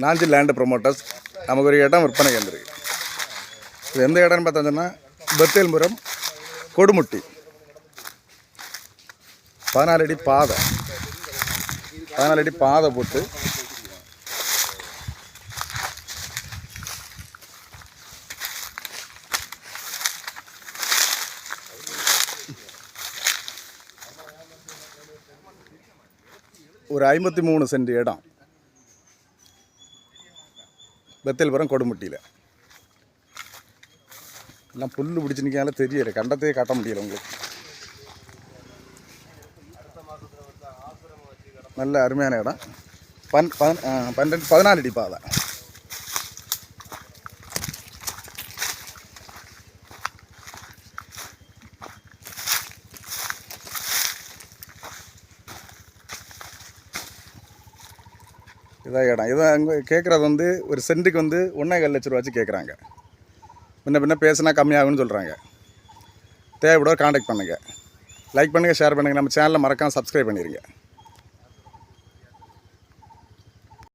Nanji land promoters நமக்கு ஒரு இடம் விற்பனை வந்திருக்கு. இது எந்த இடம்னு பார்த்தோம்னா பெத்தேல்புரம் கொடுமுட்டி 14 அடி பாதை, 14 அடி பாதை போட்டு ஒரு 53 சென்ட் இடம் பெத்தேல்புரம் கொடுமுட்டியில். எல்லாம் புல் பிடிச்சி நிற்கால தெரியல, கண்டத்தையே காட்ட முடியல உங்களுக்கு. நல்ல அருமையான இடம். 14 அடி பாதை. இதான் இடம். இதான் அங்கே கேட்குறது வந்து ஒரு சென்ட்டுக்கு வந்து 1.25 லட்ச ரூபா வச்சு கேட்குறாங்க. பின்ன பேசினா கம்மியாகும்னு சொல்கிறாங்க. தேவைப்பட காண்டாக்ட் பண்ணுங்கள். லைக் பண்ணுங்கள், ஷேர் பண்ணுங்கள். நம்ம சேனலை மறக்காமல் சப்ஸ்கிரைப் பண்ணிடுங்க.